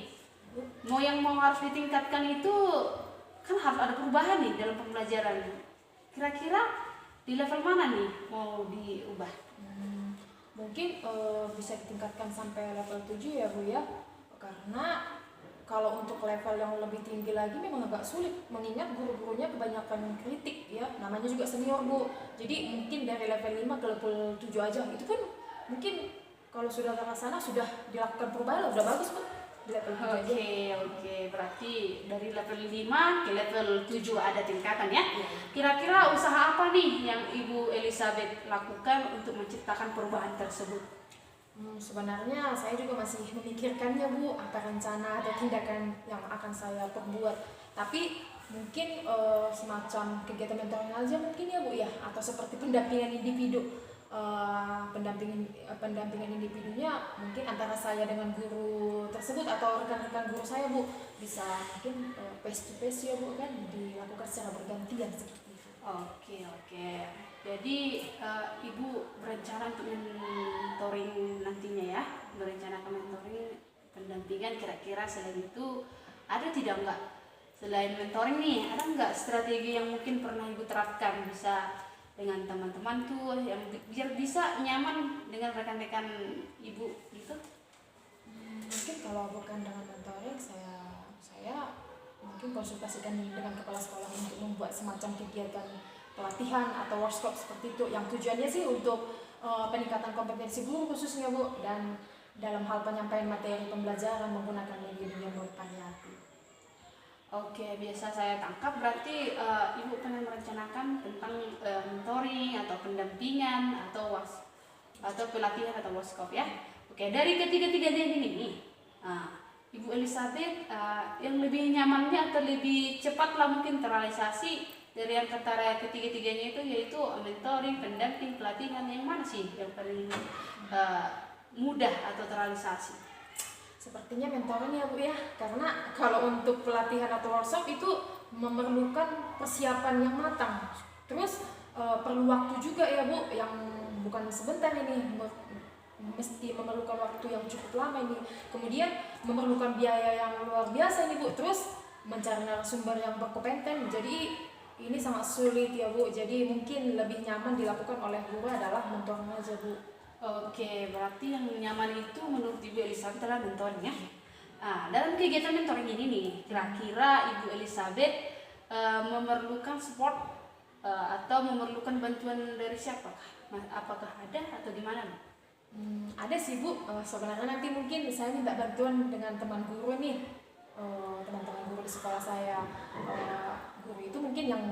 mau harus ditingkatkan itu kan harus ada perubahan nih dalam pembelajaran. Kira-kira di level mana nih mau diubah? Mungkin bisa ditingkatkan sampai level 7 ya Bu ya, karena kalau untuk level yang lebih tinggi lagi memang agak sulit, mengingat guru-gurunya kebanyakan kritik ya, namanya juga senior Bu. Jadi mungkin dari level 5 ke level 7 aja, itu pun mungkin kalau sudah ke sana sudah dilakukan perubahan, udah bagus Bu, di level 7 aja. Oke, berarti dari level 5 ke level 7 ada tingkatan ya. Kira-kira usaha apa nih yang Ibu Elizabeth lakukan untuk menciptakan perubahan tersebut? Sebenarnya saya juga masih memikirkannya Bu, apa rencana atau tindakan yang akan saya perbuat. Tapi mungkin semacam kegiatan mentoring aja mungkin ya Bu ya, atau seperti pendampingan individu. Pendampingan individunya mungkin antara saya dengan guru tersebut atau rekan-rekan guru saya Bu, bisa mungkin face to face ya Bu, kan dilakukan secara bergantian seperti itu. Oke. Jadi Ibu berencana untuk mentoring nantinya ya, merencanakan mentoring pendampingan. Kira-kira selain itu ada tidak enggak? Selain mentoring nih, ada enggak strategi yang mungkin pernah Ibu terapkan, bisa dengan teman-teman tuh yang biar bisa nyaman dengan rekan-rekan Ibu gitu? Mungkin kalau bukan dengan mentoring, saya mungkin konsultasikan dengan kepala sekolah untuk membuat semacam kegiatan pelatihan atau workshop seperti itu, yang tujuannya sih untuk peningkatan kompetensi guru khususnya Bu, dan dalam hal penyampaian materi pembelajaran menggunakan media yang bervariatif. Oke, biasa saya tangkap berarti Ibu pernah merencanakan tentang mentoring atau pendampingan atau pelatihan atau workshop ya. Oke, dari ketiga-tiganya ini nih, Ibu Elizabeth yang lebih nyamannya atau lebih cepatlah mungkin terrealisasi dari yang antara ketiga-tiganya itu, yaitu mentoring, pendamping, pelatihan, yang mana sih yang paling mudah atau terrealisasi? Sepertinya mentoring ya Bu ya, karena kalau untuk pelatihan atau workshop itu memerlukan persiapan yang matang, terus perlu waktu juga ya Bu, yang bukan sebentar ini, mesti memerlukan waktu yang cukup lama ini, kemudian memerlukan biaya yang luar biasa ini Bu, terus mencari narasumber yang berkompeten, jadi ini sangat sulit ya Bu. Jadi mungkin lebih nyaman dilakukan oleh guru adalah mentoring aja Bu. Oke, berarti yang nyaman itu menurut Ibu Elizabeth adalah mentoring ya. Dalam kegiatan mentoring ini nih, kira-kira Ibu Elizabeth memerlukan support atau memerlukan bantuan dari siapa? Apakah ada atau gimana? Ada sih Bu, sebenarnya nanti mungkin saya minta bantuan dengan teman guru nih, teman-teman guru di sekolah saya. Guru itu mungkin yang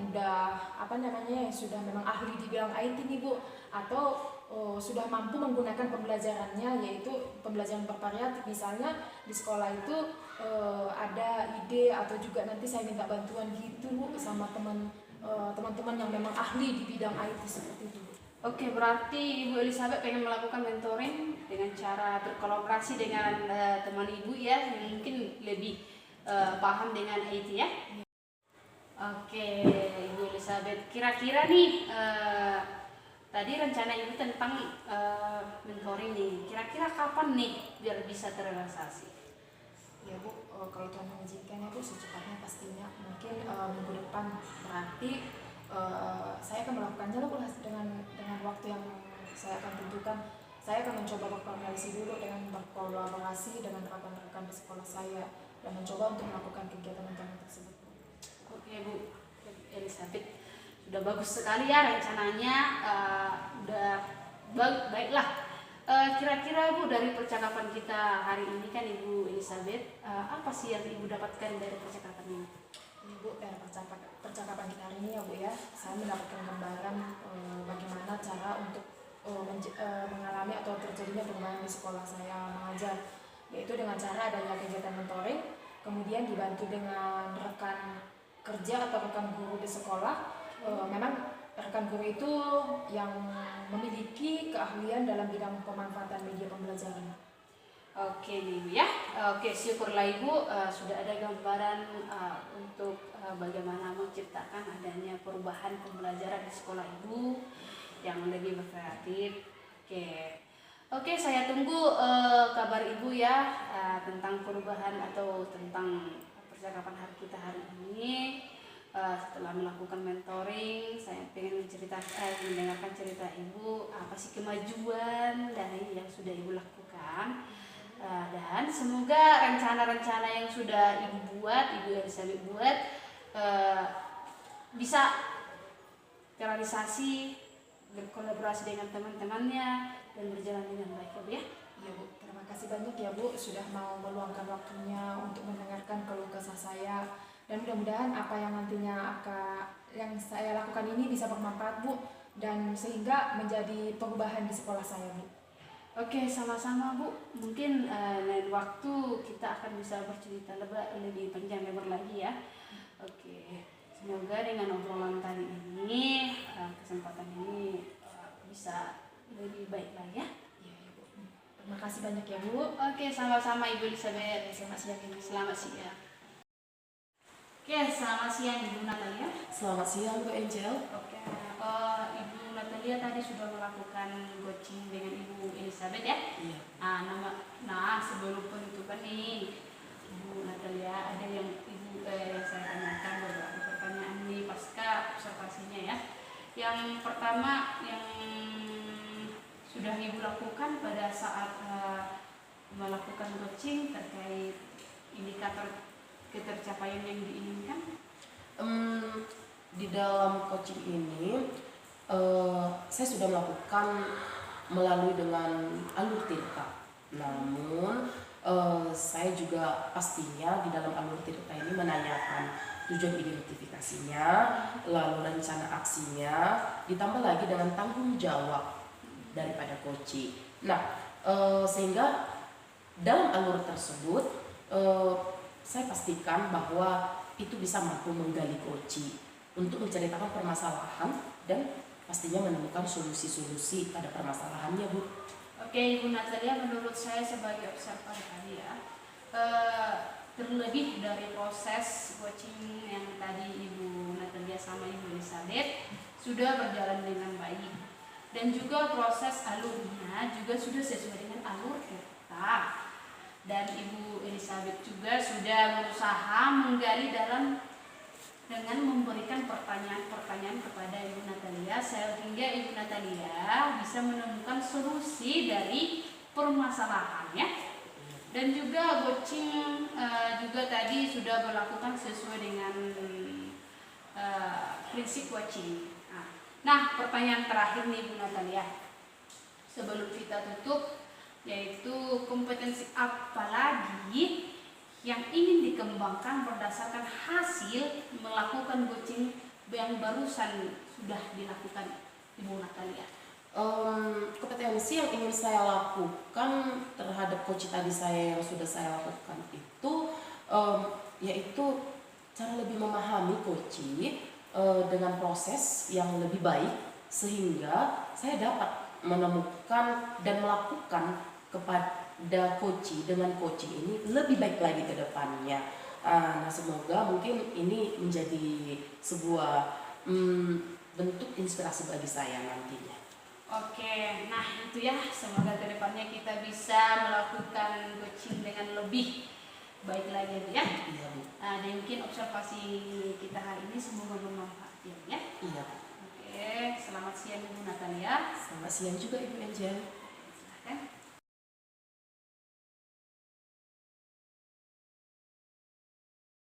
sudah memang ahli di bidang IT nih Bu, atau sudah mampu menggunakan pembelajarannya, yaitu pembelajaran bervariatif. Misalnya di sekolah itu ada ide, atau juga nanti saya minta bantuan gitu Bu sama teman-teman yang memang ahli di bidang IT seperti itu. Oke, berarti Ibu Elizabeth pengen melakukan mentoring dengan cara berkolaborasi dengan teman Ibu ya, yang mungkin lebih paham dengan IT ya. Oke, Ibu Elizabeth, kira-kira nih tadi rencana Ibu tentang mentoring nih, kira-kira kapan nih biar bisa terrealisasi? Ya Bu, kalau Tuhan mengizinkan ya Bu, secepatnya pastinya mungkin minggu depan. Berarti saya akan melakukannya lalu dengan waktu yang saya akan tentukan. Saya akan mencoba berkoordinasi dulu dengan berkolaborasi dengan rekan-rekan di sekolah saya dan mencoba untuk melakukan kegiatan-kegiatan tersebut. Oke Bu Elizabeth, sudah bagus sekali ya rencananya. Baiklah. Kira-kira Bu, dari percakapan kita hari ini kan Ibu Elizabeth, apa sih yang Ibu dapatkan dari percakapan ini? Ini Bu, dari percakapan kita hari ini ya Bu ya, saya mendapatkan gambaran bagaimana cara untuk mengalami atau terjadinya perubahan di sekolah saya mengajar, yaitu dengan cara adanya kegiatan mentoring, kemudian dibantu dengan rekan kerja atau rekan guru di sekolah. Memang rekan guru itu yang memiliki keahlian dalam bidang pemanfaatan media pembelajaran. Oke nih Bu ya, oke syukurlah Ibu sudah ada gambaran untuk bagaimana menciptakan adanya perubahan pembelajaran di sekolah Ibu yang lebih kreatif. Oke, saya tunggu kabar Ibu ya tentang perubahan atau tentang percakapan hari kita hari ini. Setelah melakukan mentoring, saya ingin mendengarkan cerita Ibu, apa sih kemajuan dari yang sudah Ibu lakukan. Dan semoga rencana-rencana yang sudah Ibu Elizabeth buat bisa terrealisasi, berkolaborasi dengan teman-temannya dan berjalan dengan baik ya Bu ya. Ya Bu, terima kasih banyak ya Bu sudah mau meluangkan waktunya untuk mendengarkan keluh kesah saya, dan mudah-mudahan apa yang nantinya yang saya lakukan ini bisa bermanfaat Bu, dan sehingga menjadi perubahan di sekolah saya Bu. Oke, sama-sama Bu. Mungkin lain waktu kita akan bisa bercerita lebih panjang lebar lagi ya. Oke, semoga dengan obrolan kali ini, kesempatan ini bisa lebih baik lagi ya. Iya ya Bu. Terima kasih banyak ya Bu. Oke, sama-sama Ibu Elizabeth. Selamat siang Ibu. Selamat siang. Oke, selamat siang Ibu Natalia. Selamat siang Bu Angel. Oke, Ibu Natalia tadi sudah melakukan coaching dengan Ibu Elizabeth ya. Iya. Sebelum penutupan nih, Ibu Natalia, ada yang Ibu yang saya tanyakan beberapa pertanyaan nih pasca observasinya ya. Yang pertama yang sudah Ibu lakukan pada saat melakukan coaching terkait indikator ketercapaian yang diinginkan. Di dalam coaching ini saya sudah melakukan melalui dengan alur tirta. Namun saya juga pastinya di dalam alur tirta ini menanyakan tujuan identifikasinya, lalu rencana aksinya, ditambah lagi dengan tanggung jawab daripada coaching. Nah, sehingga dalam alur tersebut saya pastikan bahwa itu bisa mampu menggali coaching untuk menceritakan permasalahan dan pastinya menemukan solusi-solusi pada permasalahannya Bu. Oke Ibu Natalia, menurut saya sebagai observer tadi ya, terlebih dari proses coaching yang tadi Ibu Natalia sama Ibu Elizabeth sudah berjalan dengan baik, dan juga proses alurnya juga sudah sesuai dengan alur kita, dan Ibu Elizabeth juga sudah berusaha menggali dengan memberikan pertanyaan-pertanyaan kepada Ibu Natalia sehingga Ibu Natalia bisa menemukan solusi dari permasalahannya, dan juga coaching juga tadi sudah melakukan sesuai dengan prinsip coaching. Nah, pertanyaan terakhir nih Ibu Natalia sebelum kita tutup, yaitu kompetensi apa lagi yang ingin dikembangkan berdasarkan hasil melakukan coaching yang barusan sudah dilakukan Ibu Natalia? Kompetensi yang ingin saya lakukan terhadap coaching tadi yang sudah saya lakukan itu yaitu cara lebih memahami coaching dengan proses yang lebih baik, sehingga saya dapat menemukan dan melakukan kepada coaching dengan coaching ini lebih baik lagi ke depannya. Nah, semoga mungkin ini menjadi sebuah bentuk inspirasi bagi saya nantinya. Oke, nah itu ya, semoga kedepannya kita bisa melakukan coaching dengan lebih baik lagi ya. Iya, Bu. Dan mungkin observasi kita hari ini semoga bermanfaat. Iya, ya. Iya Bu. Oke, selamat siang Ibu Natalia. Selamat siang juga Ibu Angel. Silahkan.